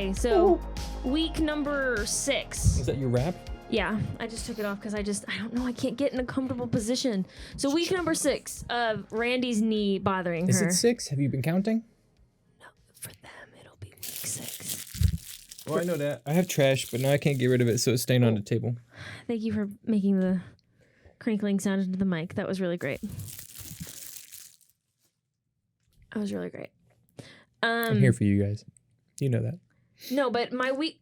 Okay, so week number 6. Is that your wrap? Yeah, I just took it off because I don't know, I can't get in a comfortable position. So week number 6 of Randy's knee bothering her. Is it 6? Have you been counting? No, for them it'll be week 6. Well, I know that. I have trash, but now I can't get rid of it, so it's staying on the table. Thank you for making the crinkling sound into the mic. That was really great. That was really great. I'm here for you guys. You know that. No, but my weak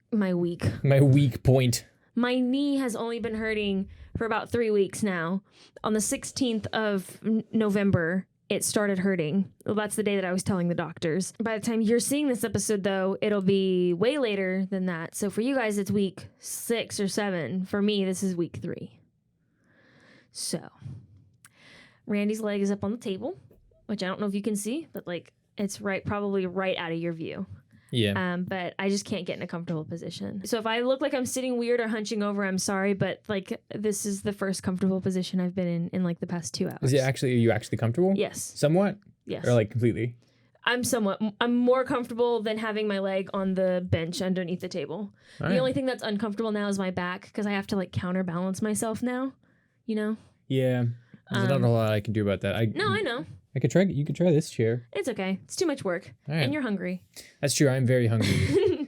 point. My knee has only been hurting for about 3 weeks now. On the 16th of November, it started hurting. Well, that's the day that I was telling the doctors. By the time you're seeing this episode, though, it'll be way later than that. So for you guys, it's week 6 or 7. For me, this is week 3. So Randy's leg is up on the table, which I don't know if you can see, but like it's probably right out of your view. Yeah. But I just can't get in a comfortable position. So if I look like I'm sitting weird or hunching over, I'm sorry, but like this is the first comfortable position I've been in like the past 2 hours. Are you actually comfortable? Yes. Somewhat? Yes. Or like completely? I'm more comfortable than having my leg on the bench underneath the table. All the right. only thing that's uncomfortable now is my back because I have to like counterbalance myself now, you know? Yeah. There's not a lot I can do about that. No, I know. You could try this chair. It's okay. It's too much work. All right. And you're hungry. That's true. I'm very hungry.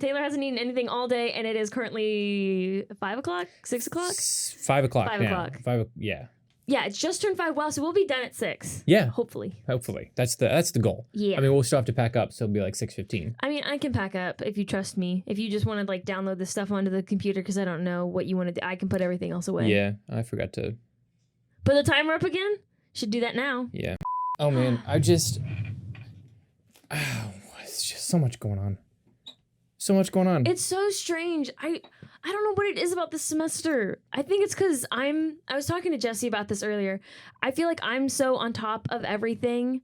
Tayler hasn't eaten anything all day, and it is currently 5 o'clock, 6 o'clock? 5 o'clock 5 now. o'clock. Yeah. Yeah, it's just turned 5. Wow, so we'll be done at 6. Yeah. Hopefully. That's the goal. Yeah. I mean, we'll still have to pack up, so it'll be like 6:15. I mean, I can pack up if you trust me. If you just want to like download this stuff onto the computer because I don't know what you want to do, I can put everything else away. Yeah, I forgot to. Put the timer up again? Should do that now. Yeah. Oh man, it's just so much going on. So much going on. It's so strange. I don't know what it is about this semester. I think it's because I was talking to Jesse about this earlier. I feel like I'm so on top of everything.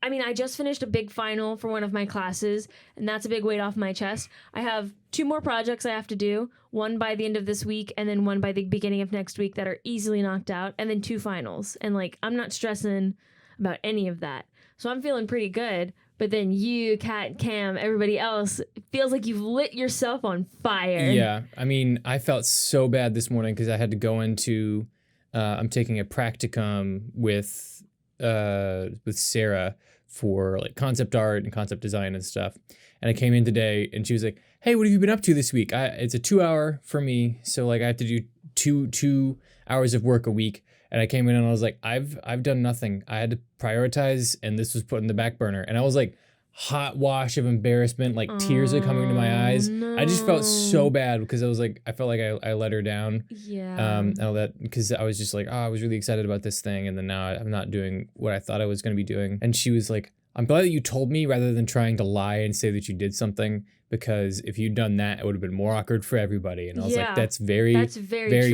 I mean, I just finished a big final for one of my classes, and that's a big weight off my chest. I have 2 more projects I have to do, one by the end of this week, and then one by the beginning of next week that are easily knocked out, and then 2 finals. And like, I'm not stressing about any of that. So I'm feeling pretty good. But then you, Kat, Cam, everybody else, it feels like you've lit yourself on fire. Yeah. I mean, I felt so bad this morning because I had to go into, I'm taking a practicum with Sarah for like concept art and concept design and stuff. And I came in today and she was like, hey, what have you been up to this week? It's a 2-hour for me. So like I have to do two hours of work a week. And I came in and I was like, I've done nothing. I had to prioritize, and this was put in the back burner. And I was like, hot wash of embarrassment, like tears are coming to my eyes. No. I just felt so bad because I was like, I felt like I let her down. Yeah. And all that, because I was just like, I was really excited about this thing, and then now I'm not doing what I thought I was going to be doing. And she was like, I'm glad that you told me rather than trying to lie and say that you did something, because if you'd done that, it would have been more awkward for everybody. And I was like, that's very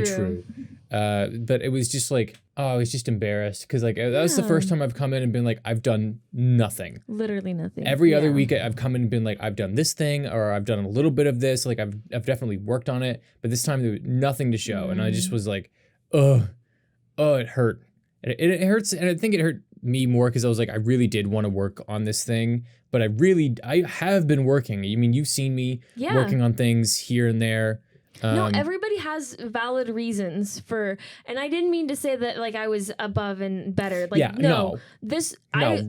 true. But it was just like, I was just embarrassed because like that was the first time I've come in and been like, I've done nothing. Literally nothing. Every other week I've come in and been like, I've done this thing, or I've done a little bit of this. Like I've definitely worked on it, but this time there was nothing to show. And I just was like, it hurt. And it hurts. And I think it hurt me more because I was like, I really did want to work on this thing, but I have been working. I mean, you've seen me working on things here and there. No, everybody has valid reasons for, and I didn't mean to say that like I was above and better. Like,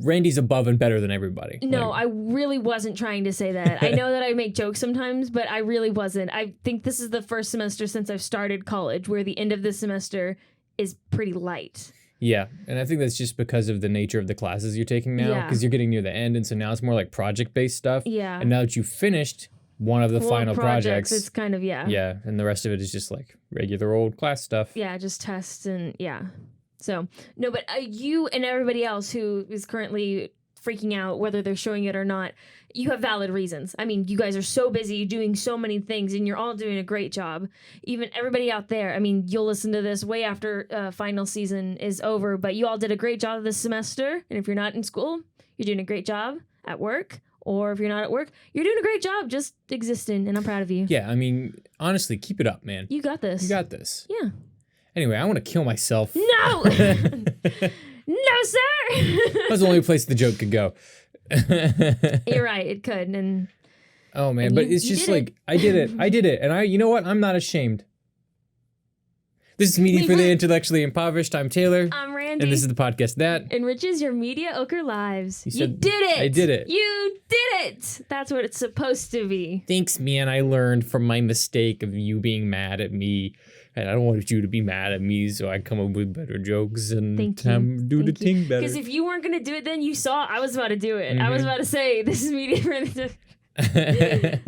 Randy's above and better than everybody. No, like, I really wasn't trying to say that. I know that I make jokes sometimes, but I really wasn't. I think this is the first semester since I've started college where the end of the semester is pretty light. Yeah, and I think that's just because of the nature of the classes you're taking now, because you're getting near the end, and so now it's more like project-based stuff. Yeah. And now that you've finished one of the final projects, it's kind of, Yeah, and the rest of it is just like regular old class stuff. Yeah, just tests and, So, no, but you and everybody else who is currently freaking out, whether they're showing it or not, you have valid reasons. I mean, you guys are so busy doing so many things, and you're all doing a great job. Even everybody out there, I mean, you'll listen to this way after final season is over, but you all did a great job this semester. And if you're not in school, you're doing a great job at work. Or if you're not at work, you're doing a great job just existing, and I'm proud of you. Yeah, I mean, honestly, keep it up, man. You got this. You got this. Yeah. Anyway, I want to kill myself. No! No, sir! That's the only place the joke could go. You're right, it could. And Oh man, And but you- it's you just did like it. I did it. I did it. And you know what? I'm not ashamed. This is Media Wait, for the what? Intellectually Impoverished. I'm Taylor. I'm Randi. And this is the podcast that enriches your mediocre lives. You You said- did it. I did it. You did it. That's what it's supposed to be. Thanks, man. I learned from my mistake of you being mad at me. And I don't want you to be mad at me, so I come up with better jokes and Thank you. do the thing better. Because if you weren't gonna do it, then you saw I was about to do it. I was about to say this is media for the.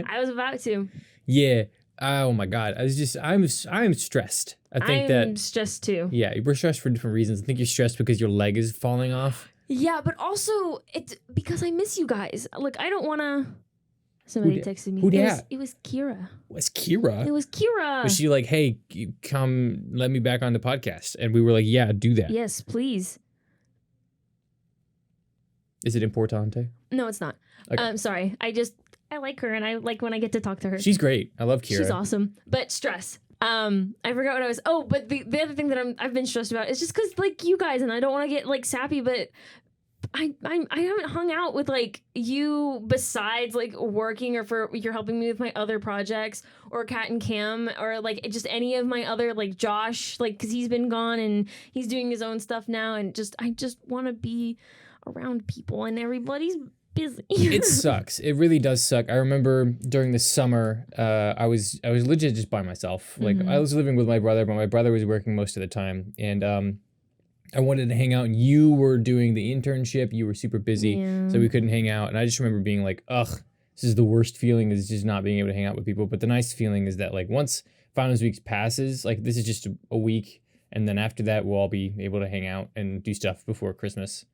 I was about to. Yeah. Oh my God. I'm stressed. I think I'm stressed too. Yeah, we're stressed for different reasons. I think you're stressed because your leg is falling off. Yeah, but also it's because I miss you guys. Like I don't want to. Somebody texted me. Who It dat? was Kira. What's Kira? It was Kira. Was she like, hey, come let me back on the podcast? And we were like, yeah, do that. Yes, please. Is it importante? No, it's not. Okay. Sorry. I like her and I like when I get to talk to her. She's great. I love Kira. She's awesome. But stress. I forgot what I was. Oh, but the other thing that I've been stressed about is just because like you guys and I don't want to get like sappy, but I haven't hung out with like you besides like working or for you're helping me with my other projects or Kat and Cam or like just any of my other like Josh like because he's been gone and he's doing his own stuff now and I just want to be around people and everybody's busy. It sucks. It really does suck. I remember during the summer, I was legit just by myself. Like I was living with my brother, but my brother was working most of the time, and I wanted to hang out. And you were doing the internship. You were super busy, so we couldn't hang out. And I just remember being like, ugh, this is the worst feeling. Is just not being able to hang out with people. But the nice feeling is that like once finals week passes, like this is just a week, and then after that we'll all be able to hang out and do stuff before Christmas.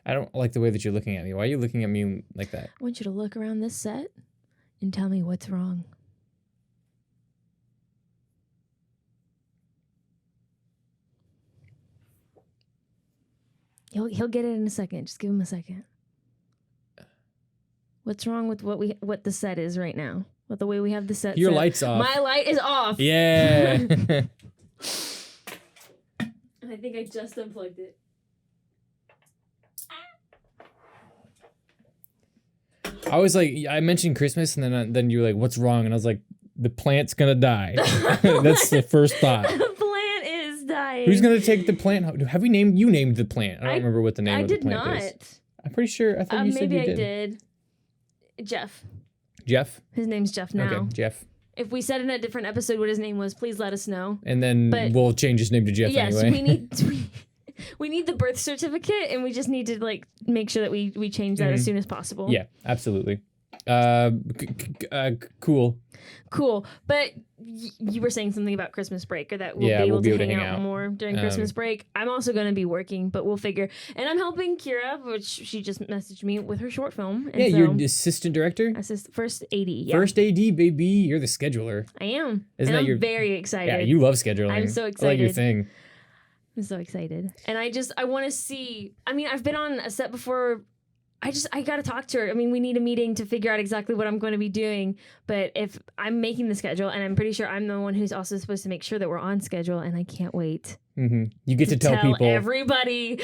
I don't like the way that you're looking at me. Why are you looking at me like that? I want you to look around this set and tell me what's wrong. He'll get it in a second. Just give him a second. What's wrong with what the set is right now? With the way we have the set. Your set? light's off. My light is off. Yeah. I think I just unplugged it. I was like, I mentioned Christmas, and then you were like, "What's wrong?" And I was like, "The plant's gonna die." That's the first thought. The plant is dying. Who's gonna take the plant? Have we named? You named the plant. I don't remember what the name of the plant I is. did not. I'm pretty sure. I thought you said Maybe you I did. Jeff. Jeff. His name's Jeff now. Okay, Jeff. If we said in a different episode what his name was, please let us know. And then we'll change his name to Jeff yes, anyway. we need the birth certificate, and we just need to like make sure that we change that as soon as possible. Yeah, absolutely. Cool. Cool. But you were saying something about Christmas break, or that we'll be able to hang out more during Christmas break. I'm also going to be working, but we'll figure. And I'm helping Kira, which she just messaged me with her short film. And yeah, you're assistant director? First AD, yeah. First AD, baby. You're the scheduler. I am. Isn't and that I'm very excited. Yeah, you love scheduling. I'm so I like excited. your thing. I'm so excited. And I want to see, I mean, I've been on a set before. I got to talk to her. I mean, we need a meeting to figure out exactly what I'm going to be doing. But if I'm making the schedule, and I'm pretty sure I'm the one who's also supposed to make sure that we're on schedule, and I can't wait. Mm-hmm. You get to tell people. Everybody.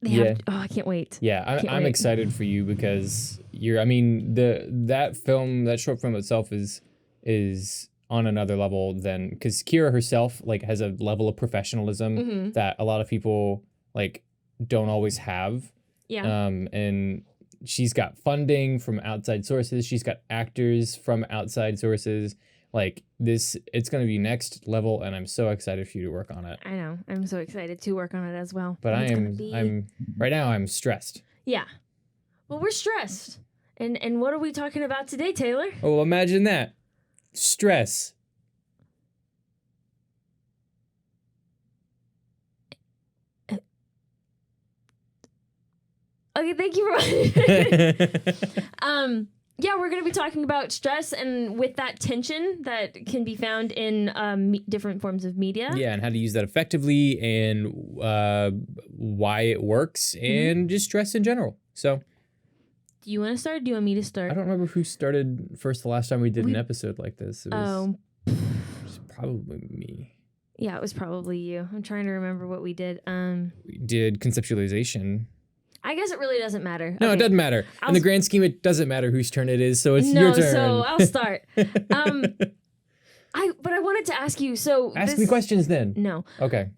I can't wait. Yeah, I'm excited for you because that short film itself is on another level than, because Kira herself like has a level of professionalism that a lot of people like don't always have. Yeah. And she's got funding from outside sources. She's got actors from outside sources. Like this, it's going to be next level, and I'm so excited for you to work on it. I know. I'm so excited to work on it as well. But I'm right now I'm stressed. Yeah. Well, we're stressed. And what are we talking about today, Taylor? Oh, imagine that. Stress. Okay, thank you for yeah, we're going to be talking about stress and with that tension that can be found in different forms of media. Yeah, and how to use that effectively, and why it works, and just stress in general. So, do you want to start? Or do you want me to start? I don't remember who started first the last time we did an episode like this. It was probably me. Yeah, it was probably you. I'm trying to remember what we did. We did conceptualization. I guess it really doesn't matter. No, Okay. it doesn't matter. In the grand scheme, it doesn't matter whose turn it is, so it's No, your turn. so I'll start. But I wanted to ask you, so Ask me questions then. No. Okay.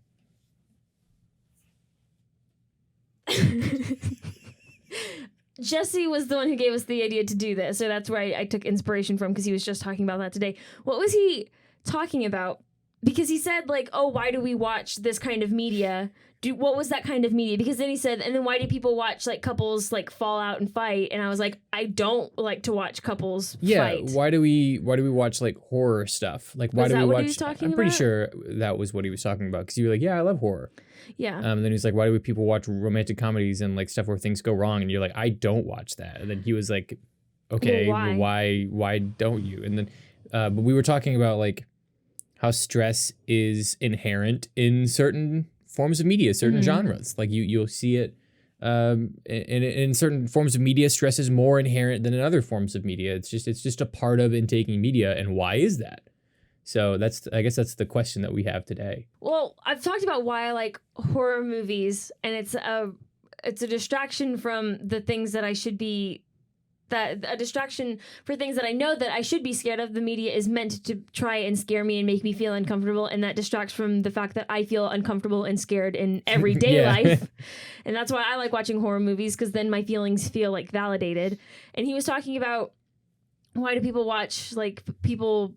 Jesse was the one who gave us the idea to do this, so that's where I took inspiration from, because he was just talking about that today. What was he talking about? Because he said, like, oh, why do we watch this kind of media? What was that kind of media? Because then he said, and then why do people watch, like, couples, like, fall out and fight? And I was like, I don't like to watch couples fight. Yeah, why do we watch, like, horror stuff? Like, why Was do that we what watch... he was talking I'm pretty about? sure that was what he was talking about, because you were like, yeah, I love horror. Yeah. And then he's like, why do people watch romantic comedies and, like, stuff where things go wrong? And you're like, I don't watch that. And then he was like, okay, Well, why don't you? And then, but we were talking about, like, how stress is inherent in certain forms of media, certain genres. Like you'll see it in certain forms of media. Stress is more inherent than in other forms of media. It's just a part of intaking media. And why is that? So I guess that's the question that we have today. Well, I've talked about why I like horror movies, and it's a distraction from the things that I should be. That a distraction for things that I know that I should be scared of. The media is meant to try and scare me and make me feel uncomfortable, and that distracts from the fact that I feel uncomfortable and scared in everyday life. And that's why I like watching horror movies, because then my feelings feel like validated. And he was talking about why do people watch, like, people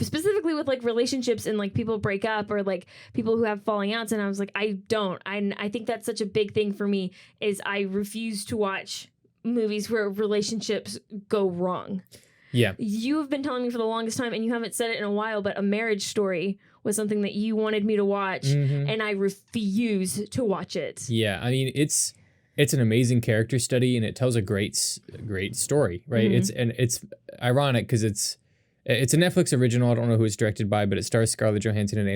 specifically with, like, relationships and, like, people break up, or, like, people who have falling outs. And I was like, I don't. I think that's such a big thing for me, is I refuse to watch movies where relationships go wrong. Yeah. You have been telling me for the longest time, and you haven't said it in a while, but A Marriage Story was something that you wanted me to watch, and I refuse to watch it. Yeah, I mean, it's an amazing character study, and it tells a great story, right? It's ironic because it's a Netflix original. I don't know who it's directed by, but it stars Scarlett Johansson and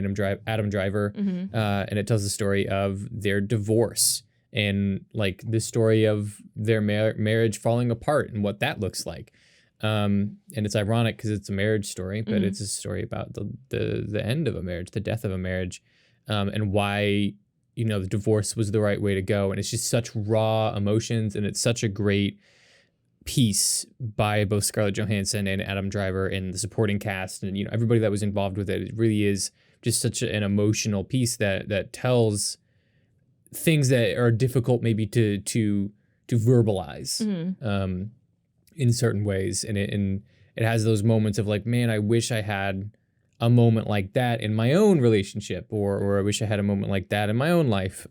Adam Driver, and it tells the story of their divorce. And, like, the story of their marriage falling apart and what that looks like. And it's ironic because it's a marriage story, but it's a story about the end of a marriage, the death of a marriage, and why, the divorce was the right way to go. And it's just such raw emotions, and it's such a great piece by both Scarlett Johansson and Adam Driver and the supporting cast and, everybody that was involved with it. It really is just such an emotional piece that tells things that are difficult maybe to verbalize in certain ways, and it has those moments of, like, man, I wish I had a moment like that in my own relationship, or I wish I had a moment like that in my own life,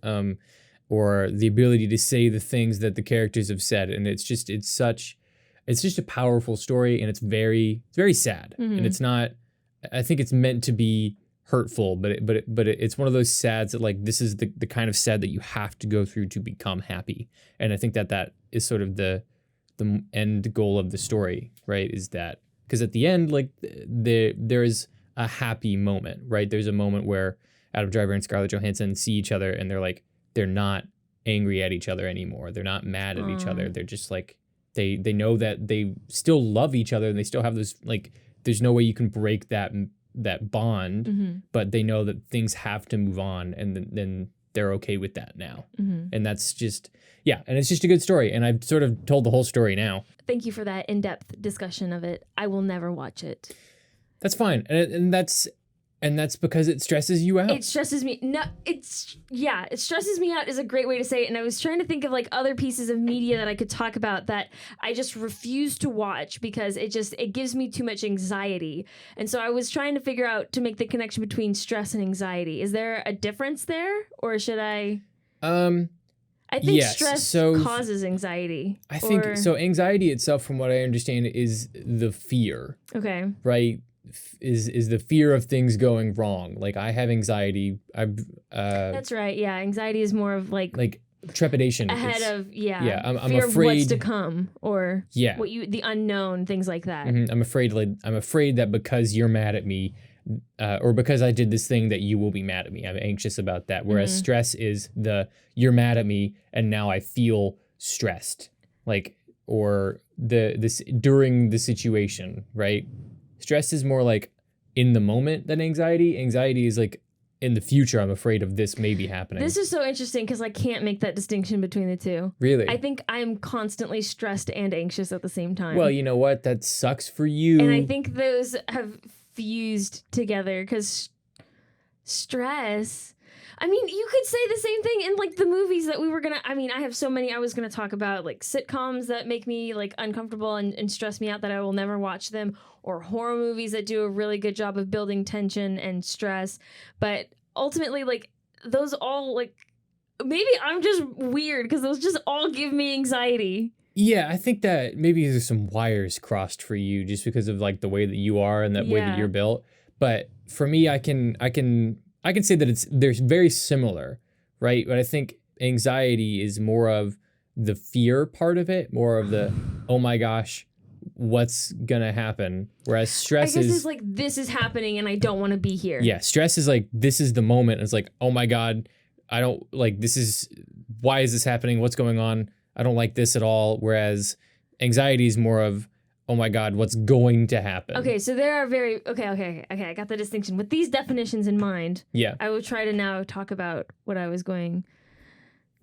or the ability to say the things that the characters have said. And it's just a powerful story, and it's very sad, and it's not. I think it's meant to be hurtful, but it's one of those sads that, like, this is the kind of sad that you have to go through to become happy. And I think that is sort of the end goal of the story, right? Is that because at the end, like, there is a happy moment, right? There's a moment where Adam Driver and Scarlett Johansson see each other, and they're not angry at each other anymore. They're not mad at each other. They're just like they know that they still love each other, and they still have this, like, there's no way you can break that bond, but they know that things have to move on, and then they're okay with that now. And that's just, and it's just a good story. And I've sort of told the whole story now. Thank you for that in-depth discussion of it. I will never watch it. That's fine. And that's because it stresses you out. It stresses me. No, it stresses me out is a great way to say it. And I was trying to think of, like, other pieces of media that I could talk about that I just refuse to watch because it gives me too much anxiety. And so I was trying to figure out to make the connection between stress and anxiety. Is there a difference there, or should I? I think stress causes anxiety. I think so. Anxiety itself, from what I understand, is the fear. Okay. Right. Is the fear of things going wrong. Like, I have anxiety. That's right. Yeah, anxiety is more of like trepidation ahead of I'm fear afraid of what's to come, or the unknown, things like that. I'm afraid that because you're mad at me, or because I did this thing, that you will be mad at me. I'm anxious about that. Whereas stress is you're mad at me and now I feel stressed, like, or this during the situation, right? Stress is more like in the moment than anxiety. Anxiety is like in the future, I'm afraid of this maybe happening. This is so interesting because I can't make that distinction between the two. Really? I think I'm constantly stressed and anxious at the same time. Well, you know what? That sucks for you. And I think those have fused together because stress. I mean, you could say the same thing in like the movies that we were gonna. I mean, I have so many. I was gonna talk about like sitcoms that make me like uncomfortable and stress me out that I will never watch them, or horror movies that do a really good job of building tension and stress. But ultimately, like those all like maybe I'm just weird because those just all give me anxiety. Yeah, I think that maybe there's some wires crossed for you just because of like the way that you are and that way that you're built. But for me, I can say that they're very similar, right? But I think anxiety is more of the fear part of it, more of the, oh my gosh, what's gonna happen? Whereas stress is like, this is happening and I don't want to be here. Yeah, stress is like, this is the moment. It's like, oh my God, I don't like, why is this happening? What's going on? I don't like this at all. Whereas anxiety is more of, oh my God, what's going to happen? Okay, so there are okay, I got the distinction. With these definitions in mind, I will try to now talk about what I was going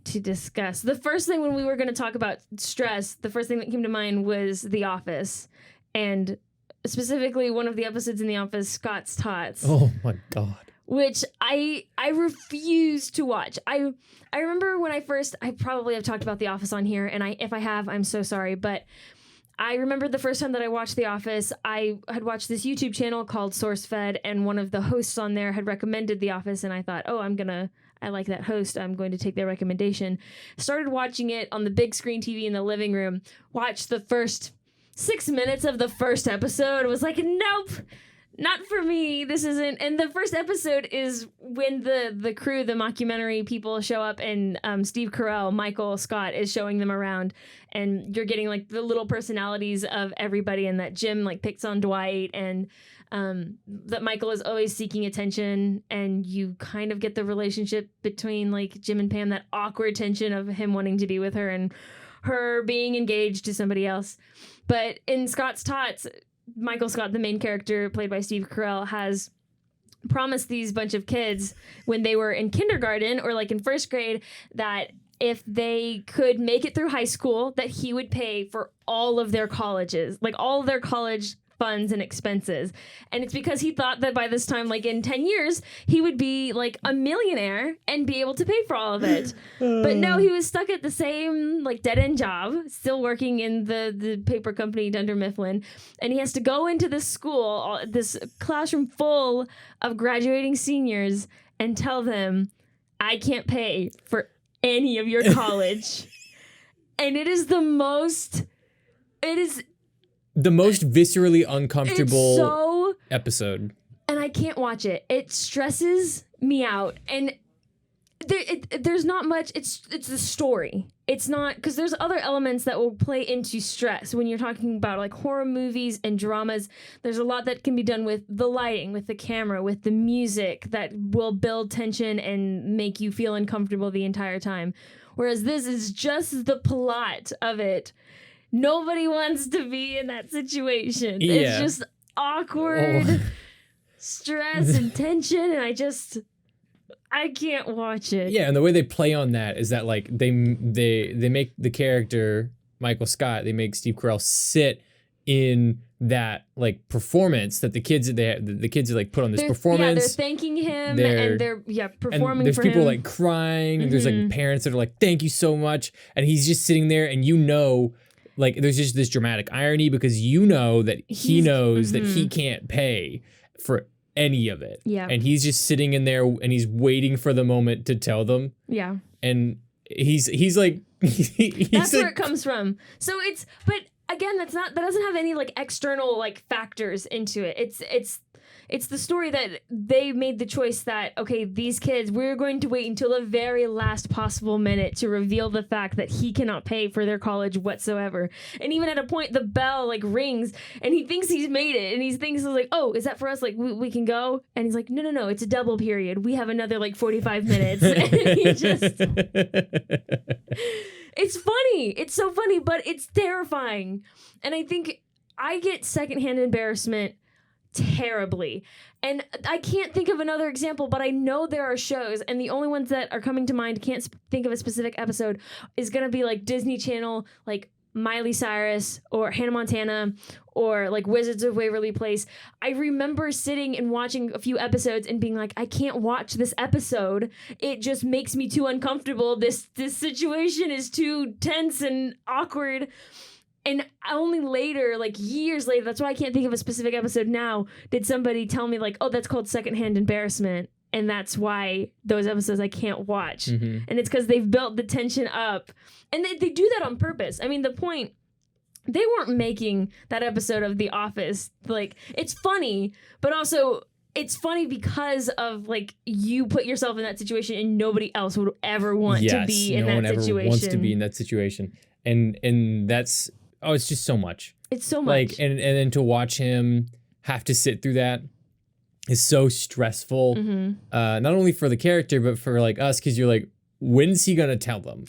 to discuss. The first thing when we were going to talk about stress, the first thing that came to mind was The Office. And specifically one of the episodes in The Office, Scott's Tots. Oh my God. Which I refuse to watch. I remember when I probably have talked about The Office on here, and if I have, I'm so sorry, but I remember the first time that I watched The Office, I had watched this YouTube channel called SourceFed, and one of the hosts on there had recommended The Office, and I thought, oh, I like that host, I'm going to take their recommendation. Started watching it on the big screen TV in the living room, watched the first 6 minutes of the first episode, was like, nope, not for me, this isn't. And the first episode is when the crew, the mockumentary people show up, and Steve Carell, Michael Scott, is showing them around, and you're getting like the little personalities of everybody, and that Jim like picks on Dwight, and that Michael is always seeking attention, and you kind of get the relationship between like Jim and Pam, that awkward tension of him wanting to be with her and her being engaged to somebody else. But in Scott's Tots, Michael Scott, the main character played by Steve Carell, has promised these bunch of kids when they were in kindergarten or like in first grade that if they could make it through high school, that he would pay for all of their colleges, like all of their college funds and expenses. And it's because he thought that by this time, like in 10 years, he would be like a millionaire and be able to pay for all of it. But no, he was stuck at the same like dead-end job, still working in the paper company Dunder Mifflin. And he has to go into this school, this classroom full of graduating seniors, and tell them, I can't pay for any of your college. And it is the most viscerally uncomfortable episode. And I can't watch it. It stresses me out. And there's not much. It's the story. It's not, because there's other elements that will play into stress when you're talking about like horror movies and dramas. There's a lot that can be done with the lighting, with the camera, with the music that will build tension and make you feel uncomfortable the entire time. Whereas this is just the plot of it. Nobody wants to be in that situation. Yeah. It's just awkward stress and tension, and I can't watch it. Yeah, and the way they play on that is that like they make the character Michael Scott, they make Steve Carell sit in that like performance that the kids are like put on this performance. Yeah, they're thanking him and they're performing. And there's for people him. like crying, and there's like parents that are like, thank you so much, and he's just sitting there, and you know. Like, there's just this dramatic irony because you know that he knows that he can't pay for any of it. Yeah. And he's just sitting in there and he's waiting for the moment to tell them. Yeah. And he's like... That's where it comes from. So but again, that doesn't have any like external like factors into it. It's the story that they made the choice that, okay, these kids, we're going to wait until the very last possible minute to reveal the fact that he cannot pay for their college whatsoever. And even at a point, the bell like rings and he thinks he's made it. And he thinks like, oh, is that for us? Like, we can go? And he's like, no, it's a double period. We have another like 45 minutes. And he just... It's funny. It's so funny, but it's terrifying. And I think I get secondhand embarrassment terribly. And I can't think of another example, but I know there are shows, and the only ones that are coming to mind, can't think of a specific episode, is going to be like Disney Channel, like Miley Cyrus or Hannah Montana or like Wizards of Waverly Place. I remember sitting and watching a few episodes and being like, I can't watch this episode. It just makes me too uncomfortable. This situation is too tense and awkward. And only later, like years later, that's why I can't think of a specific episode now, did somebody tell me like, oh, that's called secondhand embarrassment. And that's why those episodes I can't watch. And it's because they've built the tension up. And they do that on purpose. I mean, the point, they weren't making that episode of The Office. Like, it's funny, but also it's funny because of like you put yourself in that situation and nobody else would ever want to be in that situation. No one ever wants to be in that situation. And that's, oh, it's just so much. It's so much. Like, and then to watch him have to sit through that is so stressful. Not only for the character, but for like us, because you're like, when's he gonna tell them?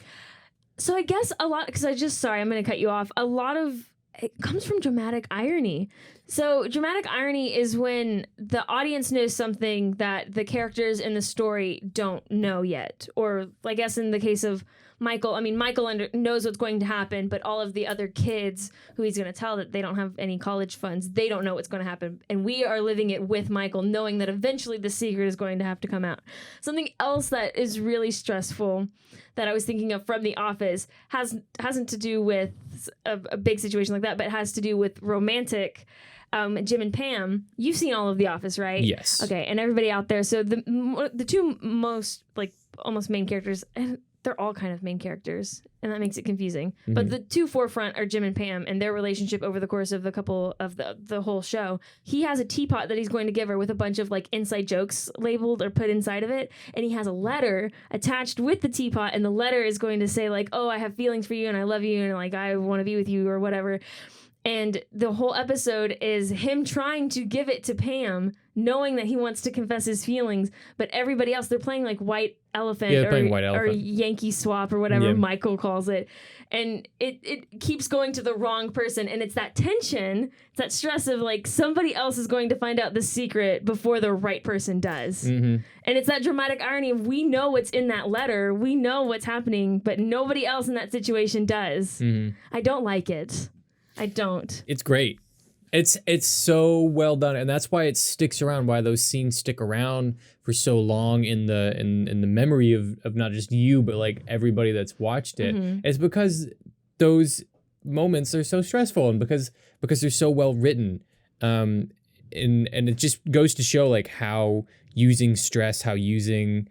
So I guess a lot, because I'm going to cut you off. A lot of it comes from dramatic irony. So dramatic irony is when the audience knows something that the characters in the story don't know yet. Or I guess in the case of Michael, I mean, Michael knows what's going to happen, but all of the other kids who he's going to tell that they don't have any college funds, they don't know what's going to happen. And we are living it with Michael, knowing that eventually the secret is going to have to come out. Something else that is really stressful that I was thinking of from The Office hasn't to do with a big situation like that, but has to do with romantic Jim and Pam. You've seen all of The Office, right? Yes. Okay, and everybody out there. So the two most like almost main characters, and they're all kind of main characters, and that makes it confusing. But the two forefront are Jim and Pam and their relationship over the course of the couple of the whole show. He has a teapot that he's going to give her with a bunch of like inside jokes labeled or put inside of it, and he has a letter attached with the teapot, and the letter is going to say like, oh, I have feelings for you and I love you and like I want to be with you or whatever. And the whole episode is him trying to give it to Pam, knowing that he wants to confess his feelings, but everybody else, they're playing like White Elephant, or Yankee Swap or whatever Michael calls it. And it keeps going to the wrong person. And it's that tension, it's that stress of like somebody else is going to find out the secret before the right person does. And it's that dramatic irony of we know what's in that letter, we know what's happening, but nobody else in that situation does. I don't like it. I don't. It's great. It's so well done, and that's why it sticks around. Why those scenes stick around for so long in the memory of not just you, but like everybody that's watched it. It's because those moments are so stressful, and because they're so well written. And it just goes to show like how using stress, how using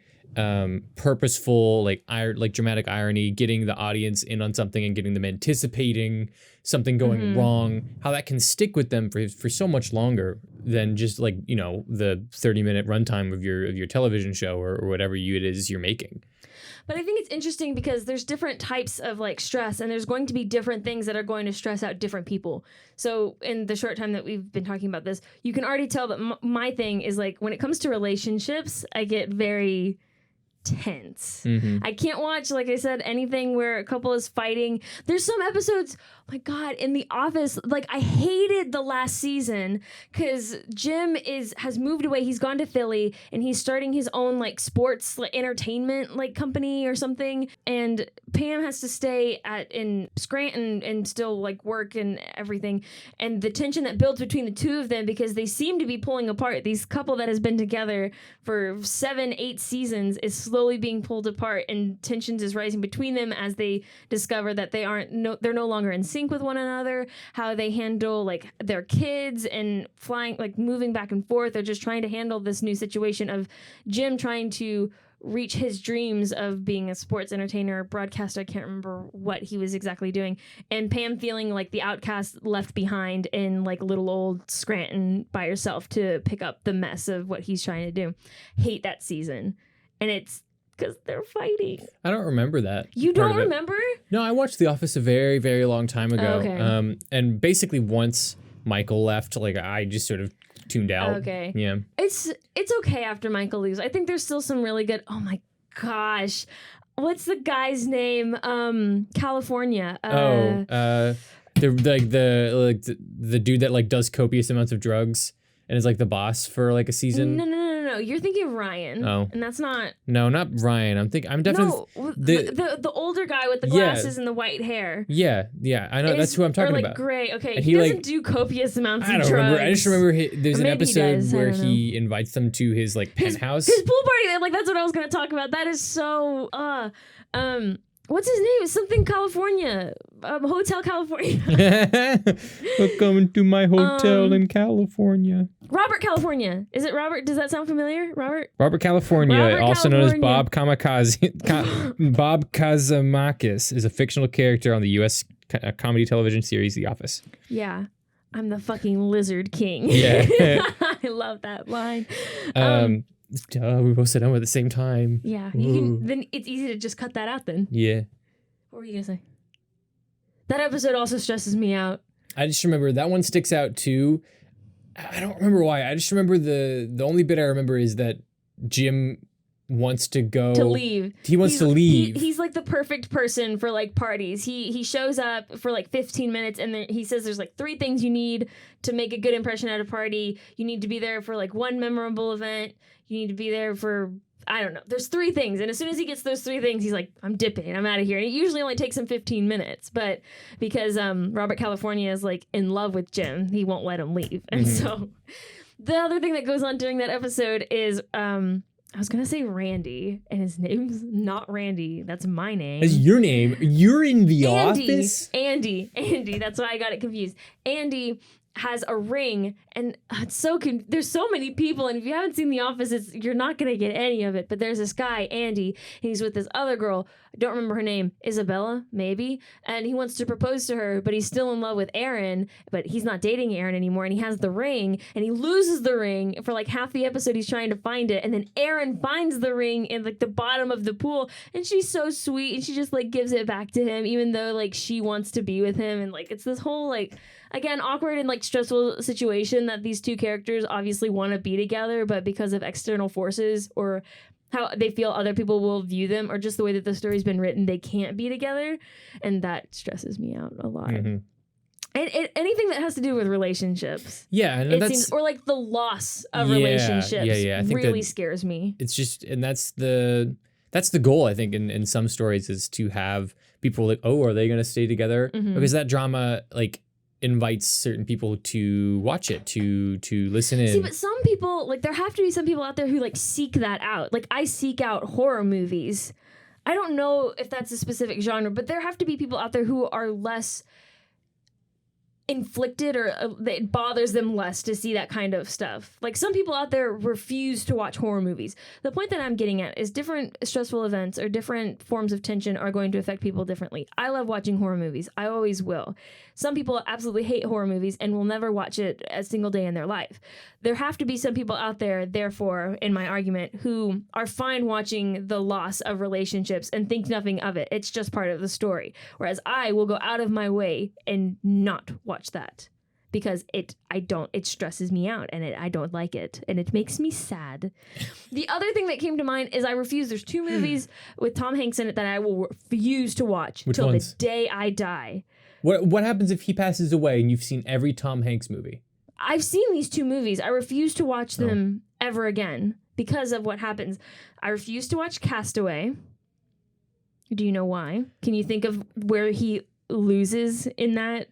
purposeful like dramatic irony, getting the audience in on something and getting them anticipating something going wrong, how that can stick with them for so much longer than just like, you know, the 30-minute runtime of your television show or whatever it is you're making. But I think it's interesting because there's different types of like stress, and there's going to be different things that are going to stress out different people. So in the short time that we've been talking about this, you can already tell that my thing is like when it comes to relationships, I get very tense. I can't watch, like I said, anything where a couple is fighting. There's some episodes, oh my God, in The Office, like I hated the last season because Jim has moved away. He's gone to Philly and he's starting his own like sports like, entertainment like company or something. And Pam has to stay in Scranton and still like work and everything. And the tension that builds between the two of them because they seem to be pulling apart. These couple that has been together for 7-8 seasons is slowly being pulled apart, and tensions is rising between them as they discover that they're no longer in sync with one another, how they handle like their kids and flying, like moving back and forth. They're just trying to handle this new situation of Jim trying to reach his dreams of being a sports entertainer or broadcaster. I can't remember what he was exactly doing. And Pam feeling like the outcast left behind in like little old Scranton by herself to pick up the mess of what he's trying to do. Hate that season. And it's because they're fighting. I don't remember that. You don't remember? No, I watched The Office a very, very long time ago. Okay. And basically once Michael left, like I just sort of tuned out. Okay. Yeah. It's okay after Michael leaves. I think there's still some really good. Oh my gosh, what's the guy's name? California. The dude that like does copious amounts of drugs and is like the boss for like a season. No. You're thinking of Ryan. Oh. And that's not. No, not Ryan. I'm definitely The older guy with the glasses and the white hair. Yeah. I know that's who I'm talking about. Gray. Okay, and he doesn't do copious amounts of drugs. Remember. I just remember there's an episode where he invites them to his like penthouse. His pool party. Like that's what I was gonna talk about. That is so. What's his name? Something California. Hotel California. Welcome to my hotel in California. Robert California. Is it Robert? Does that sound familiar? Robert California, also known as Bob Kamikaze. Bob Kazamakis is a fictional character on the U.S. comedy television series The Office. Yeah. I'm the fucking lizard king. Yeah. I love that line. We both said them at the same time. Yeah. Then it's easy to just cut that out then. Yeah. What were you going to say? That episode also stresses me out. I just remember that one sticks out too. I don't remember why. I just remember the only bit I remember is that Jim wants to leave. He wants to leave. He's like the perfect person for like parties. He shows up for like 15 minutes and then he says there's like 3 things you need to make a good impression at a party. You need to be there for like one memorable event. You need to be there for, I don't know. There's 3 things. And as soon as he gets those 3 things, he's like, I'm dipping. I'm out of here. And it usually only takes him 15 minutes. But because Robert California is like in love with Jim, he won't let him leave. And so the other thing that goes on during that episode is I was going to say Randi, and his name's not Randy. That's my name. That's your name. You're in the office? Andy. That's why I got it confused. Andy has a ring, and it's so there's so many people, and if you haven't seen The Office, you're not going to get any of it, but there's this guy, Andy, and he's with this other girl. I don't remember her name. Isabella, maybe? And he wants to propose to her, but he's still in love with Aaron, but he's not dating Aaron anymore, and he has the ring, and he loses the ring. For like half the episode, he's trying to find it, and then Aaron finds the ring in like the bottom of the pool, and she's so sweet, and she just like gives it back to him, even though like she wants to be with him, and like it's this whole like, again, awkward and like stressful situation that these 2 characters obviously want to be together, but because of external forces or how they feel other people will view them or just the way that the story's been written, they can't be together. And that stresses me out a lot. Mm-hmm. And anything that has to do with relationships. Yeah. And seems, or like the loss of relationships I think really scares me. It's just, and that's the goal, I think, in some stories is to have people like, oh, are they going to stay together? Mm-hmm. Because that drama, like, invites certain people to watch it, to listen in. See, but some people, like, there have to be some people out there who like seek that out. Like, I seek out horror movies. I don't know if that's a specific genre, but there have to be people out there who are less inflicted or it bothers them less to see that kind of stuff. Like some people out there refuse to watch horror movies. The point that I'm getting at is different stressful events or different forms of tension are going to affect people differently. I love watching horror movies. I always will. Some people absolutely hate horror movies and will never watch it a single day in their life. There have to be some people out there, therefore, in my argument, who are fine watching the loss of relationships and think nothing of it. It's just part of the story. Whereas I will go out of my way and not watch that because it stresses me out and I don't like it and it makes me sad. The other thing that came to mind is I refuse. There's 2 movies with Tom Hanks in it that I will refuse to watch till the day I die. What happens if he passes away and you've seen every Tom Hanks movie? I've seen these 2 movies. I refuse to watch them ever again because of what happens. I refuse to watch Castaway. Do you know why? Can you think of where he loses in that?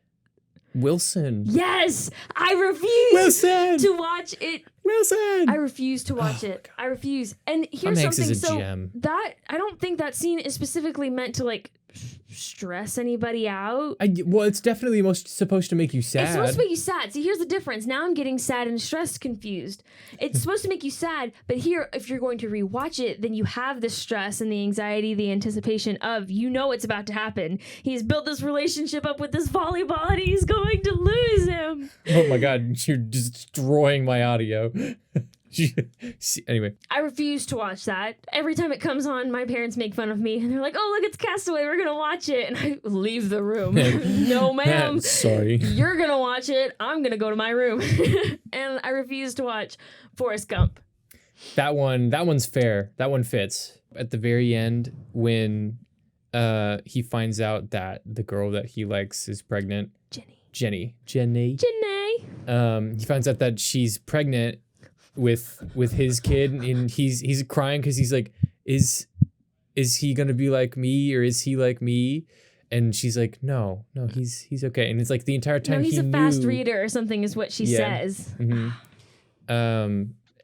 Wilson. Yes! I refuse to watch it. Wilson! I refuse to watch it. I refuse. And here's Tom something. Hanks is a gem. That I don't think that scene is specifically meant to like stress anybody out. Well, it's definitely supposed to make you sad. It's supposed to make you sad. See, here's the difference. Now I'm getting sad and stressed confused. It's supposed to make you sad, but here, if you're going to rewatch it, then you have the stress and the anxiety, the anticipation of, you know what's about to happen. He's built this relationship up with this volleyball and he's going to lose him. Oh my God, you're destroying my audio. Anyway, I refuse to watch that. Every time it comes on, my parents make fun of me and they're like, oh, look, it's Castaway, we're gonna watch it, and I leave the room. No, ma'am. Sorry. You're gonna watch it, I'm gonna go to my room. And I refuse to watch Forrest Gump. That one's fair. That one fits. At the very end, when he finds out that the girl that he likes is pregnant. Jenny. He finds out that she's pregnant with his kid, and he's crying because he's like, is he gonna be like me, or is he like me? And she's like, no, he's okay. And it's like the entire time no, he's a fast reader or something is what she says. And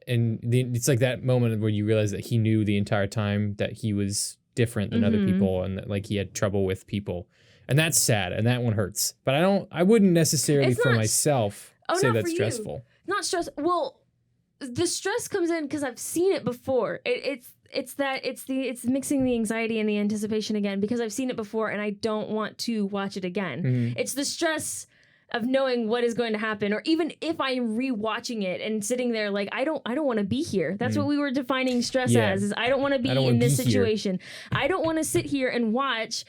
it's like that moment where you realize that he knew the entire time that he was different than other people, and that like he had trouble with people, and that's sad, and that one hurts. But I wouldn't necessarily for myself say that's stressful. Not stress. Well, the stress comes in because I've seen it before. It's mixing the anxiety and the anticipation again, because I've seen it before and I don't want to watch it again. It's the stress of knowing what is going to happen, or even if I'm rewatching it and sitting there like I don't want to be here. That's what we were defining stress as. Is I don't want to be in this situation. I don't want to sit here and watch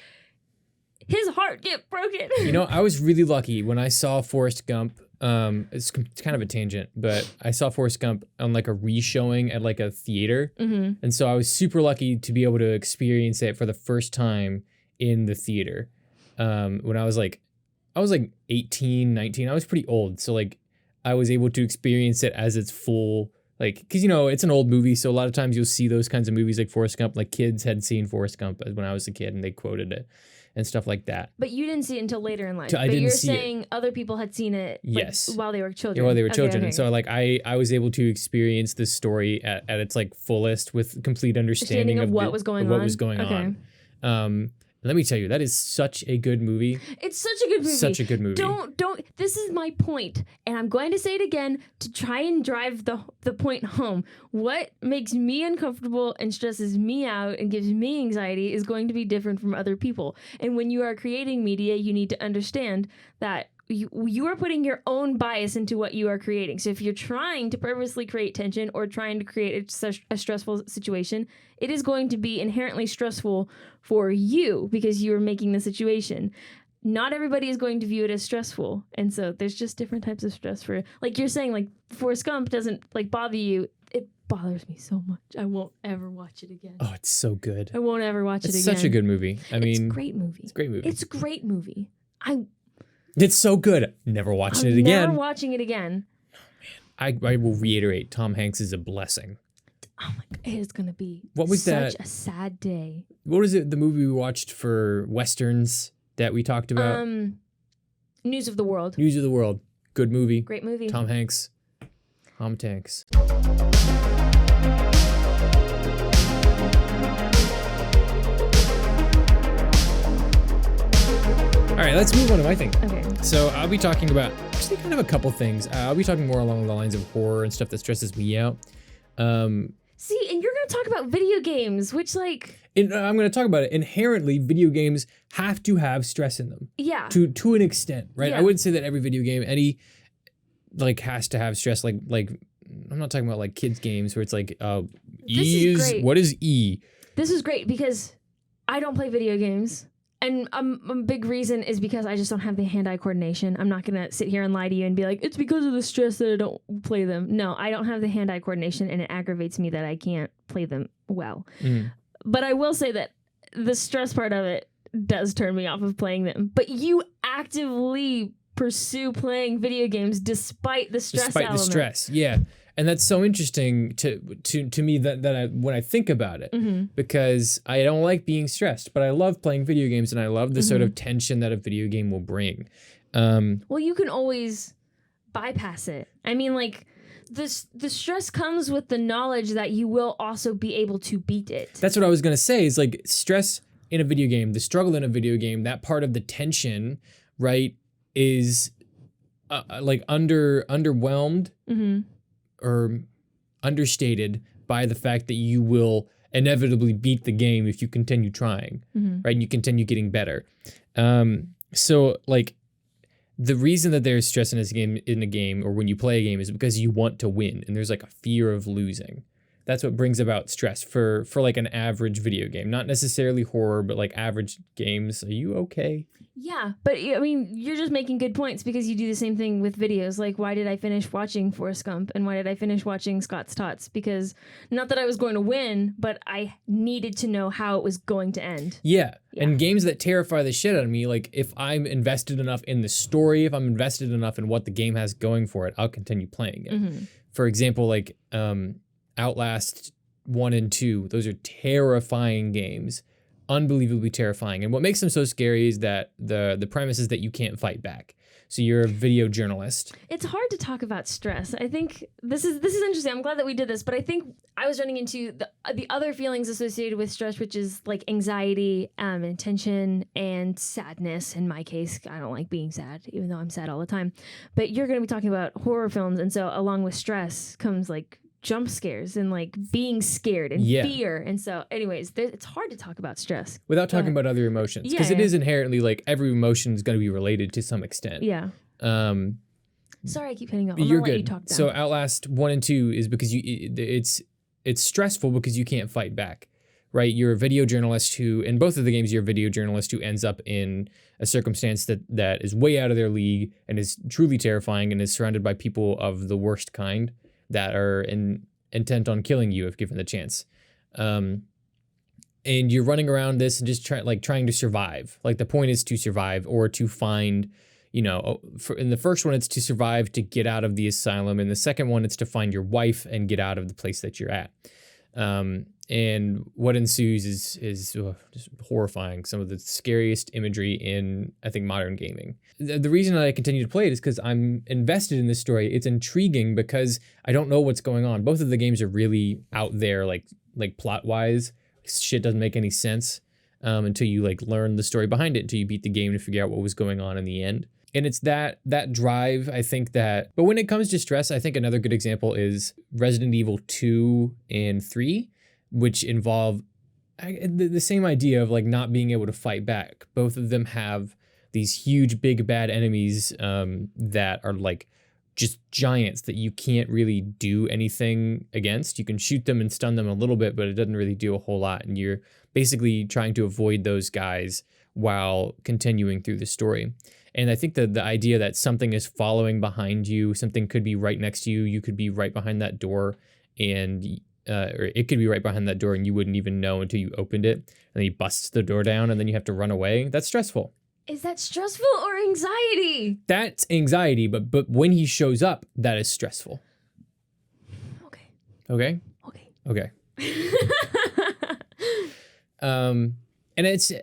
his heart get broken. You know, I was really lucky when I saw Forrest Gump. It's kind of a tangent, but I saw Forrest Gump on like a re-showing at like a theater. And so I was super lucky to be able to experience it for the first time in the theater. When I was like 18, 19, I was pretty old. So like I was able to experience it as its full, like, cause you know, it's an old movie. So a lot of times you'll see those kinds of movies like Forrest Gump, like kids had seen Forrest Gump when I was a kid and they quoted it and stuff like that. But you didn't see it until later in life. But you're saying other people had seen it while they were children. Yeah, while they were children. Okay. And so like I was able to experience this story at its like fullest with complete understanding of what was going on. Let me tell you, that is such a good movie. It's such a good movie. Such a good movie. Don't. This is my point, and I'm going to say it again to try and drive the point home. What makes me uncomfortable and stresses me out and gives me anxiety is going to be different from other people. And when you are creating media, you need to understand that you are putting your own bias into what you are creating. So if you're trying to purposely create tension or trying to create a stressful situation, it is going to be inherently stressful for you because you are making the situation. Not everybody is going to view it as stressful. And so there's just different types of stress for, like you're saying, like Forrest Gump doesn't like bother you. It bothers me so much. I won't ever watch it again. Oh, it's so good. I won't ever watch it again. It's such a good movie. It's a great movie. It's a great movie. It's a great movie. It's so good. Never watching it again. Never watching it again. Oh, man. I will reiterate, Tom Hanks is a blessing. Oh my God, it is going to be such a sad day. What was it, the movie we watched for Westerns that we talked about? News of the World. News of the World. Good movie. Great movie. Tom Hanks. Tom Hanks. All right, let's move on to my thing. Okay. So I'll be talking about actually kind of a couple things. I'll be talking more along the lines of horror and stuff that stresses me out. See, and you're going to talk about video games, which like... I'm going to talk about it. Inherently, video games have to have stress in them. Yeah. To an extent, right? Yeah. I wouldn't say that every video game, has to have stress. Like I'm not talking about like kids games where it's like, E is great. What is E? This is great because I don't play video games. And a big reason is because I just don't have the hand-eye coordination. I'm not going to sit here and lie to you and be like, it's because of the stress that I don't play them. No, I don't have the hand-eye coordination, and it aggravates me that I can't play them well. But I will say that the stress part of it does turn me off of playing them. But you actively pursue playing video games despite the stress element. Despite the stress, yeah. And that's so interesting to me that when I think about it, because I don't like being stressed, but I love playing video games and I love the sort of tension that a video game will bring. Well, you can always bypass it. I mean, like the stress comes with the knowledge that you will also be able to beat it. That's what I was going to say is like stress in a video game, the struggle in a video game, that part of the tension, right, is like underwhelmed. Or understated by the fact that you will inevitably beat the game if you continue trying, right? And you continue getting better. So like the reason that there's stress in a game or when you play a game is because you want to win and there's like a fear of losing. that's what brings about stress for like an average video game. Not necessarily horror, but like average games. Are you okay? Yeah, but I mean, you're just making good points because you do the same thing with videos. Like, why did I finish watching Forrest Gump and why did I finish watching Scott's Tots? Because not that I was going to win, but I needed to know how it was going to end. Yeah. And games that terrify the shit out of me, like if I'm invested enough in the story, if I'm invested enough in what the game has going for it, I'll continue playing it. Mm-hmm. For example, like Outlast 1 and 2, those are terrifying games. Unbelievably terrifying. And what makes them so scary is that the premise is that you can't fight back. So you're a video journalist. It's hard to talk about stress. I think this is interesting. I'm glad that we did this, but I think I was running into the other feelings associated with stress, which is like anxiety, and tension, and sadness. In my case, I don't like being sad, even though I'm sad all the time. But you're going to be talking about horror films, and so along with stress comes like jump scares and like being scared and fear. And so anyways, it's hard to talk about stress without talking about other emotions, because it is inherently like every emotion is going to be related to some extent. Yeah. Sorry, I keep hitting off. You're good. Let you talk down. So Outlast 1 and 2 is because it's stressful because you can't fight back, right? You're a video journalist who, in both of the games, you're a video journalist who ends up in a circumstance that is way out of their league and is truly terrifying and is surrounded by people of the worst kind that are intent on killing you if given the chance. And you're running around this and just trying to survive. Like the point is to survive or to find, in the first one, it's to survive to get out of the asylum. In the second one, it's to find your wife and get out of the place that you're at. And what ensues is just horrifying. Some of the scariest imagery in, I think, modern gaming. The reason that I continue to play it is because I'm invested in this story. It's intriguing because I don't know what's going on. Both of the games are really out there, like plot-wise. Shit doesn't make any sense until you like learn the story behind it, until you beat the game to figure out what was going on in the end. And it's that drive, I think that... But when it comes to stress, I think another good example is Resident Evil 2 and 3, which involve the same idea of like not being able to fight back. Both of them have these huge, big, bad enemies that are like just giants that you can't really do anything against. You can shoot them and stun them a little bit, but it doesn't really do a whole lot. And you're basically trying to avoid those guys while continuing through the story. And I think that the idea that something is following behind you, something could be right next to you, you could be right behind that door, and or it could be right behind that door and you wouldn't even know until you opened it, and then he busts the door down and then you have to run away. That's stressful. Is that stressful or anxiety? That's anxiety, but when he shows up, that is stressful. Okay. Okay? Okay. And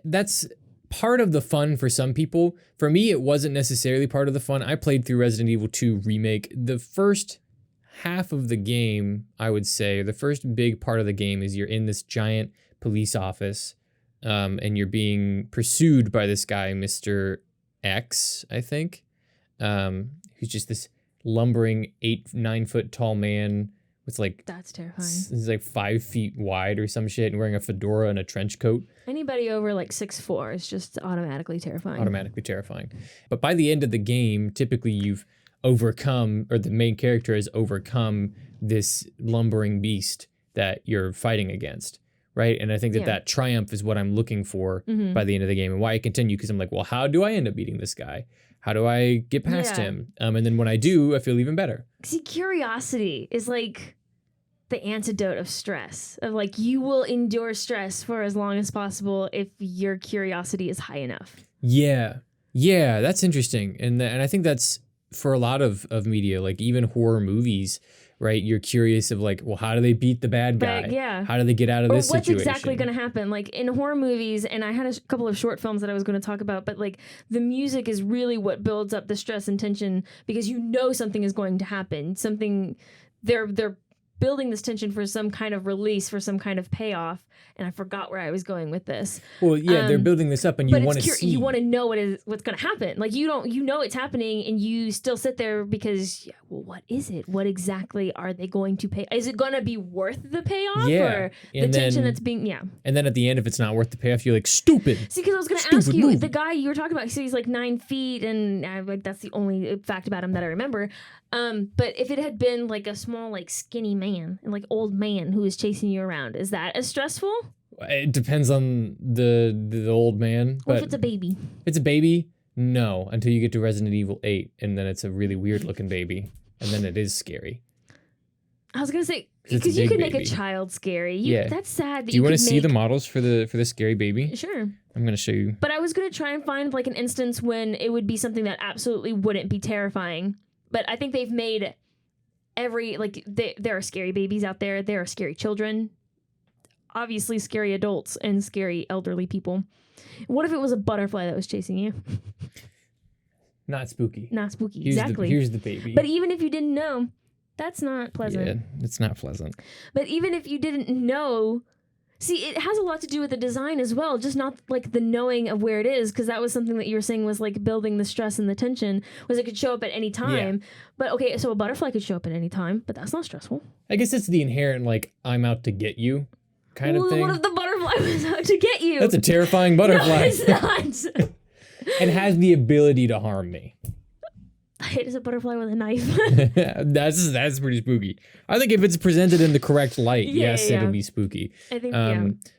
that's part of the fun for some people. For me, it wasn't necessarily part of the fun. I played through Resident Evil 2 Remake. The first half of the game, I would say, the first big part of the game is you're in this giant police office, and you're being pursued by this guy, Mr. X, I think, who's just this lumbering 8-9 foot tall man with like... That's terrifying. He's like 5 feet wide or some shit and wearing a fedora and a trench coat. Anybody over like 6'4" is just automatically terrifying. But by the end of the game, typically you've overcome, or the main character has overcome this lumbering beast that you're fighting against, right? And I think that triumph is what I'm looking for by the end of the game, and why I continue, because I'm like, well, how do I end up beating this guy? How do I get past him? And then when I do, I feel even better. See, curiosity is like the antidote of stress. Of like, you will endure stress for as long as possible if your curiosity is high enough. Yeah, that's interesting, and I think that's for a lot of media, like even horror movies, right? You're curious of like, well, how do they beat the bad guy? Right, yeah. How do they get out of this situation? What's exactly going to happen? Like in horror movies, and I had a couple of short films that I was going to talk about, but like the music is really what builds up the stress and tension, because you know something is going to happen. They're building this tension for some kind of release, for some kind of payoff. And I forgot where I was going with this. Well, yeah, they're building this up, and you want to see. You want to know what's going to happen. Like you know it's happening, and you still sit there because, well, what is it? What exactly are they going to pay? Is it going to be worth the payoff, or the tension that's being? Yeah. And then at the end, if it's not worth the payoff, you're like, stupid. See, because I was going to ask you, the guy you were talking about, so he's like 9 feet, and that's the only fact about him that I remember. But if it had been like a small, like skinny man, and like old man who is chasing you around. Is that as stressful? It depends on the old man. What But if it's a baby? if it's a baby, no, until you get to Resident Evil 8, and then it's a really weird looking baby, and then it is scary. I was gonna say, 'Cause it's a because you big could make a baby. child scary. Yeah. That's sad. That Do you want to could see the make- models for the scary baby? Sure. I'm gonna show you. But I was gonna try and find like an instance when it would be something that absolutely wouldn't be terrifying. But I think they've made there are scary babies out there. There are scary children. Obviously, scary adults and scary elderly people. What if it was a butterfly that was chasing you? Not spooky. Not spooky. Here's Exactly. Here's the baby. But even if you didn't know, that's not pleasant. Yeah, it's not pleasant. But even if you didn't know, see, it has a lot to do with the design as well, just not like the knowing of where it is, because that was something that you were saying was like building the stress and the tension, was it could show up at any time. But okay, so a butterfly could show up at any time, but that's not stressful. I guess it's the inherent like I'm out to get you kind of thing. What if the butterfly was out to get you? That's a terrifying butterfly. No, it's not. And has the ability to harm me. It is a butterfly with a knife. That's pretty spooky. I think if it's presented in the correct light, Yeah, yes, yeah. it'll be spooky. I think,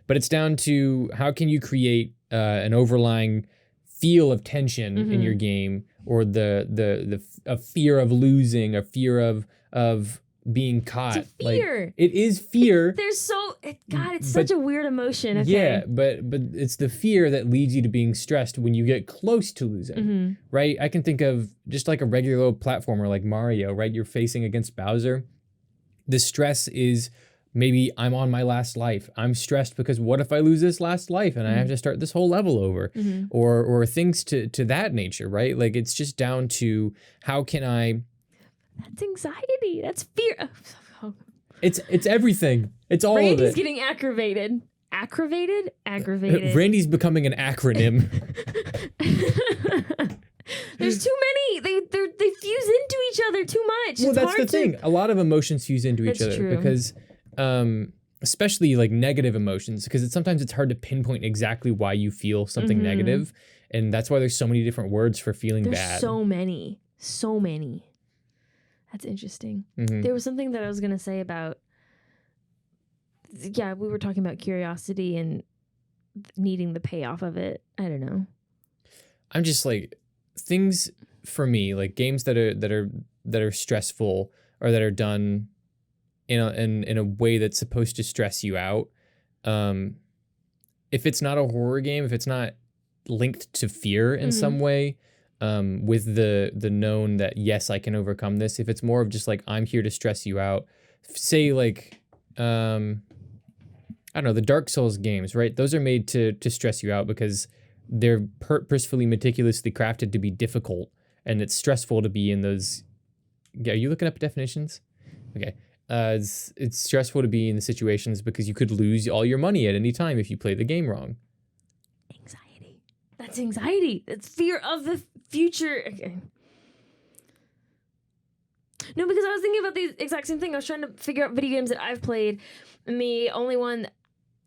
But it's down to how can you create an overlying feel of tension in your game, or a fear of losing, a fear of being caught. It's a fear. Like, it is fear. It's such a weird emotion. Okay. Yeah, but it's the fear that leads you to being stressed when you get close to losing, right? I can think of just like a regular old platformer like Mario, right? You're facing against Bowser. The stress is maybe I'm on my last life. I'm stressed because what if I lose this last life and I have to start this whole level over, or things to that nature, right? Like it's just down to how can I. That's anxiety. That's fear. It's everything. It's all Randy's of it. getting aggravated. Aggravated. Randy's becoming an acronym. There's too many. They fuse into each other too much. Well, It's that's hard the thing. A lot of emotions fuse into each That's other true. because, especially like negative emotions, because sometimes it's hard to pinpoint exactly why you feel something negative, and that's why there's so many different words for feeling There's bad. so many. That's interesting. There was something that I was gonna say about. Yeah, we were talking about curiosity and needing the payoff of it. I don't know. I'm just like things for me, like games that are stressful or that are done in a way that's supposed to stress you out. If it's not a horror game, if it's not linked to fear in some way, with the known that yes, I can overcome this. If it's more of just like I'm here to stress you out, say like I don't know, the Dark Souls games, right? Those are made to stress you out because they're purposefully, meticulously crafted to be difficult, and it's stressful to be in those. Yeah, are you looking up definitions? Okay. It's stressful to be in the situations because you could lose all your money at any time if you play the game wrong. Anxiety. That's anxiety. That's fear of the future. Okay. No, because I was thinking about the exact same thing. I was trying to figure out video games that I've played. And the only one...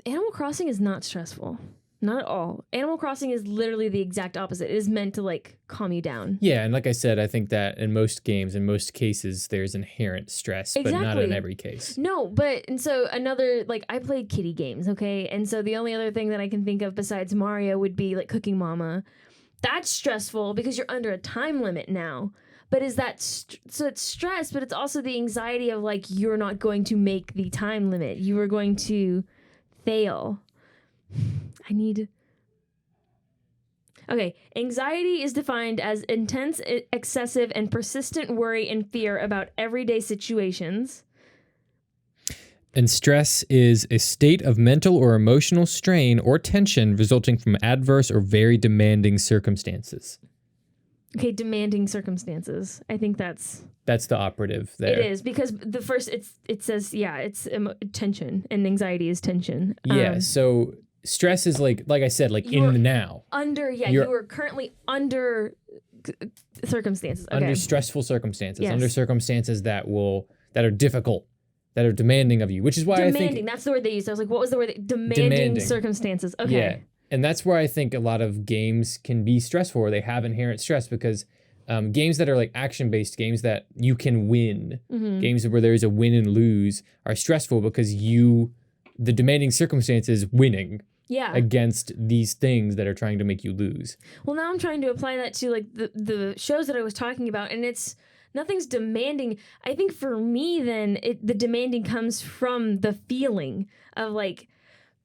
Animal Crossing is not stressful. Not at all. Animal Crossing is literally the exact opposite. It is meant to, like, calm you down. Yeah, and like I said, I think that in most games, in most cases, there's inherent stress, but not in every case. No, and so another, like, I played kiddie games, okay? And so the only other thing that I can think of besides Mario would be, like, Cooking Mama. That's stressful because you're under a time limit now. But is that, so it's stress, but it's also the anxiety of, like, you're not going to make the time limit. You are going to fail. Okay, anxiety is defined as intense, excessive, and persistent worry and fear about everyday situations. And stress is a state of mental or emotional strain or tension resulting from adverse or very demanding circumstances. Okay, demanding circumstances. I think that's the operative there. It is, because the first, it says, yeah, it's tension, and anxiety is tension. Yeah, so stress is like I said, like in the now. You are currently under circumstances. Okay. Under stressful circumstances. Yes. Under circumstances that are difficult, that are demanding of you, which is why I think... That's the word they used. I was like, what was the word? Demanding circumstances. Okay. Yeah, and that's where I think a lot of games can be stressful, or they have inherent stress, because games that are like action-based, games that you can win, Mm-hmm. games where there's a win and lose are stressful because the demanding circumstances winning Yeah. against these things that are trying to make you lose. Well, now I'm trying to apply that to like the shows that I was talking about, and nothing's demanding. I think for me, then the demanding comes from the feeling of like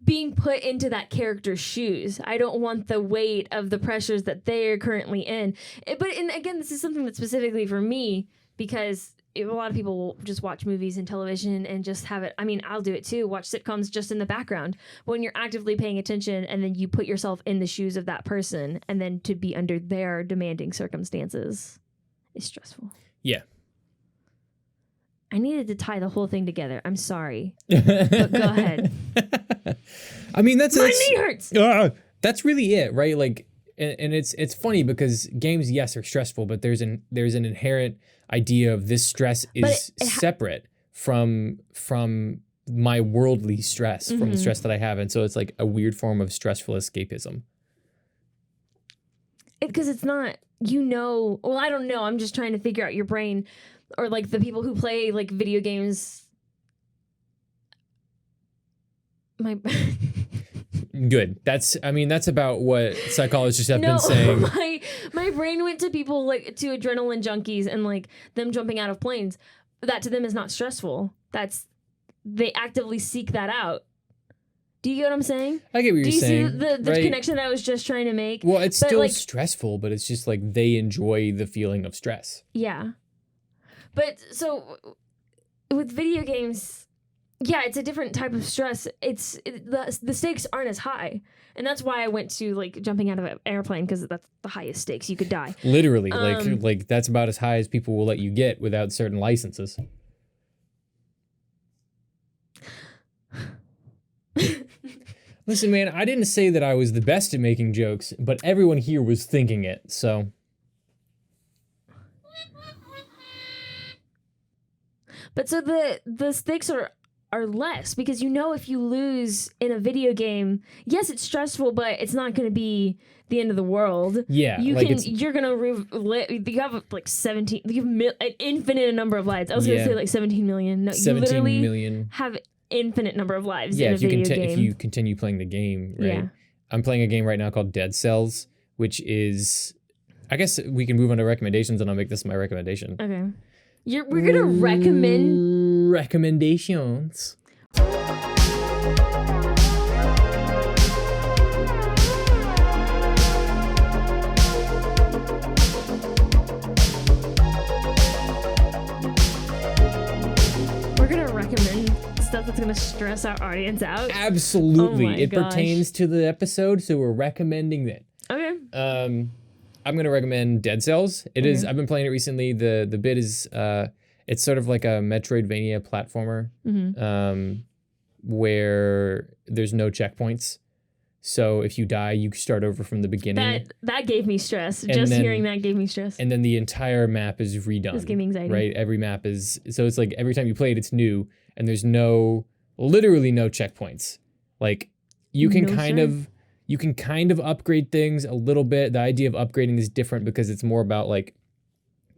being put into that character's shoes. I don't want the weight of the pressures that they're currently in. And again, this is something that's specifically for me because a lot of people will just watch movies and television and just have it. I mean, I'll do it too. Watch sitcoms just in the background. When you're actively paying attention and then you put yourself in the shoes of that person and then to be under their demanding circumstances is stressful. Yeah. I needed to tie the whole thing together. I'm sorry. But go ahead. I mean, that's My knee hurts. That's really it, right? Like, and it's funny because games, yes, are stressful, but there's an inherent idea of this stress is separate from my worldly stress, from the stress that I have, and so it's like a weird form of stressful escapism. Because it's not, well, I don't know. I'm just trying to figure out your brain, or like the people who play like video games. Good. That's about what psychologists have been saying. My brain went to people like to adrenaline junkies and like them jumping out of planes. That to them is not stressful. They actively seek that out. Do you get what I'm saying? I get what you're saying. Do you see the connection that I was just trying to make? Well, it's still like, stressful, but it's just like they enjoy the feeling of stress. Yeah. But so with video games, yeah, it's a different type of stress. The stakes aren't as high. And that's why I went to like jumping out of an airplane, because that's the highest stakes. You could die. Literally, like that's about as high as people will let you get without certain licenses. Listen, man, I didn't say that I was the best at making jokes, but everyone here was thinking it, so. But so the stakes are less, because if you lose in a video game, yes, it's stressful, but it's not going to be the end of the world. Yeah, you have like 17. You have an infinite number of lives. I was going to say like 17 million. No, 17 you literally million. have infinite number of lives. Yeah, in a video game. If you continue playing the game, right? Yeah. I'm playing a game right now called Dead Cells, which is, I guess we can move on to recommendations, and I'll make this my recommendation. Okay. We're going to recommend... Recommendations. We're going to recommend stuff that's going to stress our audience out. Absolutely. Oh my it gosh. pertains to the episode, so we're recommending it. Okay. I'm gonna recommend Dead Cells. It is. I've been playing it recently. The bit is it's sort of like a Metroidvania platformer, where there's no checkpoints. So if you die, you start over from the beginning. That gave me stress. Hearing that gave me stress. And then the entire map is redone. This gave me anxiety. Right? Every map is, so it's like every time you play it, it's new, and there's literally no checkpoints. Like you can kind of upgrade things a little bit. The idea of upgrading is different because it's more about like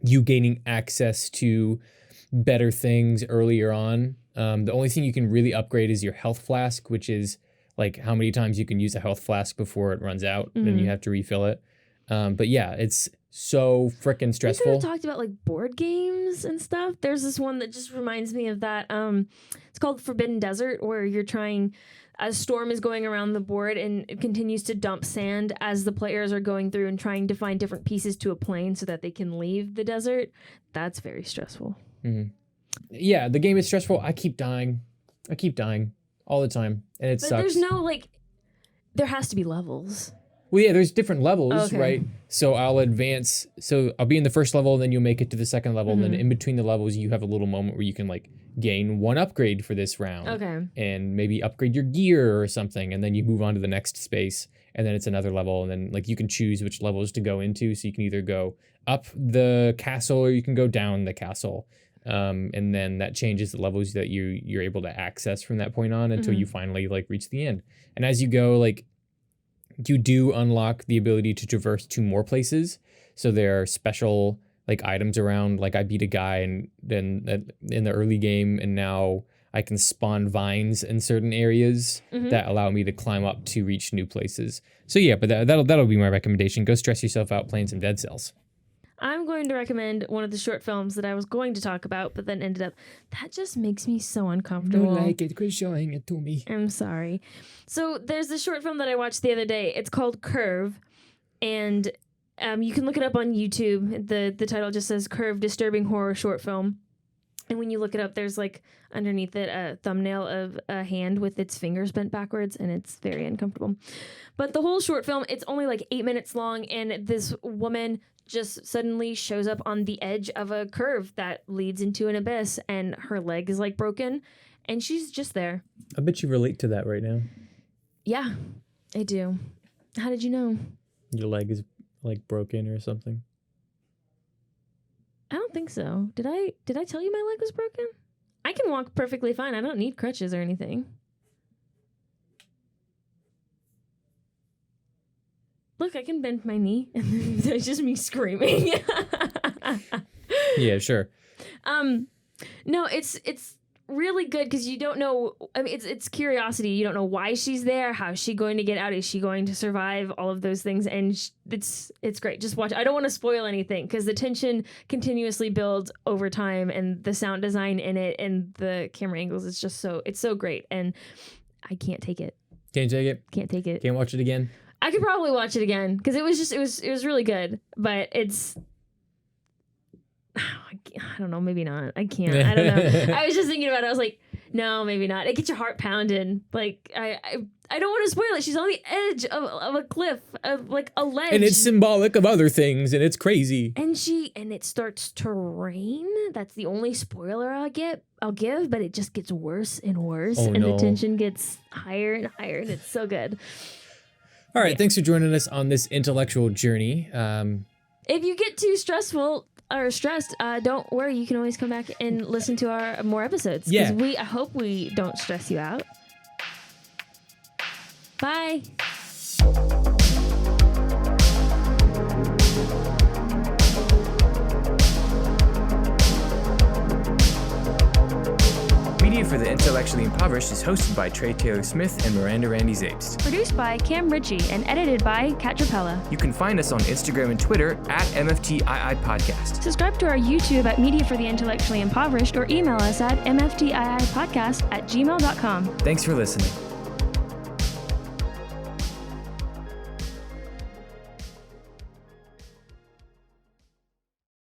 you gaining access to better things earlier on. The only thing you can really upgrade is your health flask, which is like how many times you can use a health flask before it runs out, then you have to refill it. But yeah, it's so freaking stressful. We could have talked about like board games and stuff. There's this one that just reminds me of that. It's called Forbidden Desert, where you're trying... A storm is going around the board and it continues to dump sand as the players are going through and trying to find different pieces to a plane so that they can leave the desert. That's very stressful. Mm-hmm. Yeah, the game is stressful. I keep dying all the time, and it sucks. There's no like, there has to be levels. Well, yeah, there's different levels, right? So I'll advance. So I'll be in the first level, and then you'll make it to the second level, and then in between the levels, you have a little moment where you can like gain one upgrade for this round, and maybe upgrade your gear or something, and then you move on to the next space, and then it's another level, and then like you can choose which levels to go into. So you can either go up the castle or you can go down the castle, and then that changes the levels that you're able to access from that point on until you finally like reach the end. And as you go, like, you do unlock the ability to traverse to more places. So there are special like items around. Like I beat a guy and then in the early game, and now I can spawn vines in certain areas that allow me to climb up to reach new places. So yeah, but that'll be my recommendation. Go stress yourself out playing some Dead Cells. I'm going to recommend one of the short films that I was going to talk about, but then ended up... That just makes me so uncomfortable. Don't like it. Quit showing it to me. I'm sorry. So there's this short film that I watched the other day. It's called Curve, and you can look it up on YouTube. The title just says Curve Disturbing Horror Short Film. And when you look it up, there's like underneath it a thumbnail of a hand with its fingers bent backwards, and it's very uncomfortable. But the whole short film, it's only like 8 minutes long, and this woman just suddenly shows up on the edge of a curve that leads into an abyss, and her leg is like broken, and she's just there. I bet you relate to that right now. Yeah, I do. How did you know? Your leg is like broken or something. I don't think so. Did I tell you my leg was broken? I can walk perfectly fine. I don't need crutches or anything. Look, I can bend my knee, and it's just me screaming. Yeah, sure. No, it's really good because you don't know. I mean, it's curiosity. You don't know why she's there. How is she going to get out? Is she going to survive? All of those things, and it's great. Just watch. I don't want to spoil anything because the tension continuously builds over time, and the sound design in it and the camera angles is just it's so great, and I can't take it. Can't take it. Can't take it. Can't watch it again. I could probably watch it again because it was really good, but it's. I don't know, maybe not. I can't. I don't know. I was just thinking about it. I was like, no, maybe not. It gets your heart pounding. Like I don't want to spoil it. She's on the edge of a cliff, of like a ledge, and it's symbolic of other things, and it's crazy. And it starts to rain. That's the only spoiler I'll give. But it just gets worse and worse, and the tension gets higher and higher, and it's so good. All right, thanks for joining us on this intellectual journey. If you get too stressful or stressed, don't worry. You can always come back and listen to our more episodes. Yeah. I hope we don't stress you out. Bye. Media for the Intellectually Impoverished is hosted by Trey Taylor Smith and Miranda Randy Zapes. Produced by Cam Ritchie and edited by Kat Trapella. You can find us on Instagram and Twitter at MFTII Podcast. Subscribe to our YouTube at Media for the Intellectually Impoverished or email us at mftiipodcast@gmail.com. Thanks for listening.